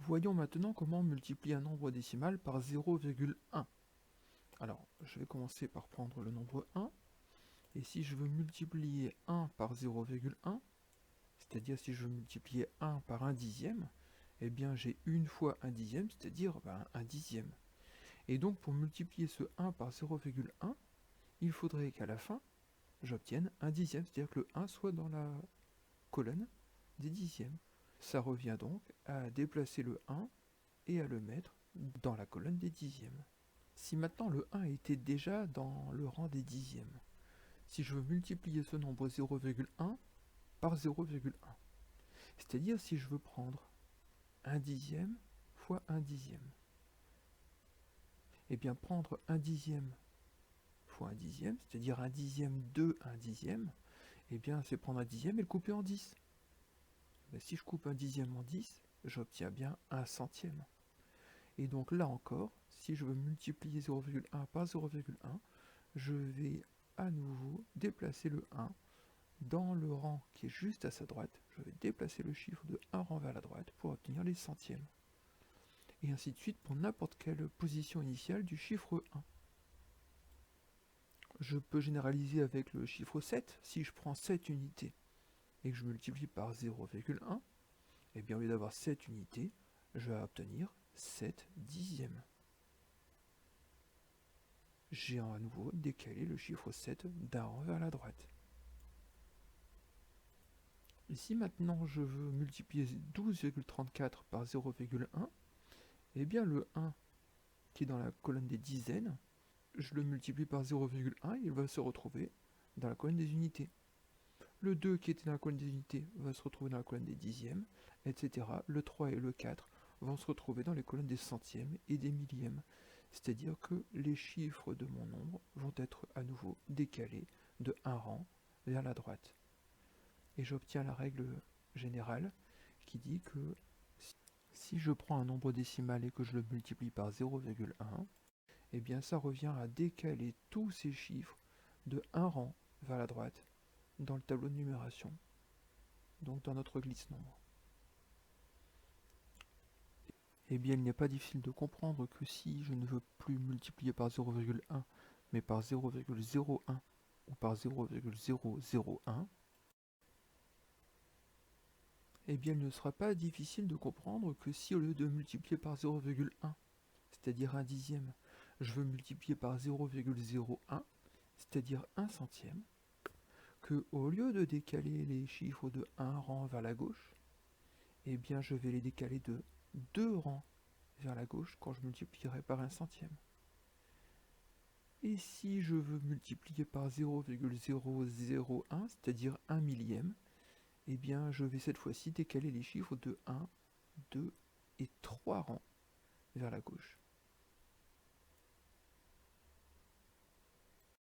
Voyons maintenant comment multiplier un nombre décimal par 0,1. Alors, je vais commencer par prendre le nombre 1, et si je veux multiplier 1 par 0,1, c'est-à-dire si je veux multiplier 1 par 1 dixième, eh bien j'ai une fois 1 dixième, c'est-à-dire 1 dixième. Et donc pour multiplier ce 1 par 0,1, il faudrait qu'à la fin, j'obtienne 1 dixième, c'est-à-dire que le 1 soit dans la colonne des dixièmes. Ça revient donc à déplacer le 1 et à le mettre dans la colonne des dixièmes. Si maintenant le 1 était déjà dans le rang des dixièmes, si je veux multiplier ce nombre 0,1 par 0,1, c'est-à-dire si je veux prendre 1 dixième fois 1 dixième, et bien prendre 1 dixième fois 1 dixième, c'est-à-dire 1 dixième de 1 dixième, et bien c'est prendre 1 dixième et le couper en 10. Mais si je coupe 1 dixième en 10, j'obtiens bien 1 centième. Et donc là encore, si je veux multiplier 0,1 par 0,1, je vais à nouveau déplacer le 1 dans le rang qui est juste à sa droite. Je vais déplacer le chiffre de 1 rang vers la droite pour obtenir les centièmes. Et ainsi de suite pour n'importe quelle position initiale du chiffre 1. Je peux généraliser avec le chiffre 7. Si je prends 7 unités et que je multiplie par 0,1, et bien au lieu d'avoir 7 unités, je vais obtenir 7 dixièmes. J'ai à nouveau décalé le chiffre 7 d'un rang vers la droite. Et si maintenant je veux multiplier 12,34 par 0,1, eh bien le 1 qui est dans la colonne des dizaines, je le multiplie par 0,1 et il va se retrouver dans la colonne des unités. Le 2 qui était dans la colonne des unités va se retrouver dans la colonne des dixièmes, etc. Le 3 et le 4 vont se retrouver dans les colonnes des centièmes et des millièmes. C'est-à-dire que les chiffres de mon nombre vont être à nouveau décalés de un rang vers la droite. Et j'obtiens la règle générale qui dit que si je prends un nombre décimal et que je le multiplie par 0,1, eh bien ça revient à décaler tous ces chiffres de un rang vers la droite dans le tableau de numération, donc dans notre glisse-nombre. Eh bien il n'est pas difficile de comprendre que si je ne veux plus multiplier par 0,1 mais par 0,01 ou par 0,001, eh bien il ne sera pas difficile de comprendre que si au lieu de multiplier par 0,1, c'est-à-dire 1 dixième, je veux multiplier par 0,01, c'est-à-dire 1 centième, que au lieu de décaler les chiffres de 1 rang vers la gauche, eh bien je vais les décaler de 2 rangs vers la gauche quand je multiplierai par 1 centième. Et si je veux multiplier par 0,001, c'est-à-dire 1 millième, eh bien je vais cette fois-ci décaler les chiffres de 1, 2 et 3 rangs vers la gauche.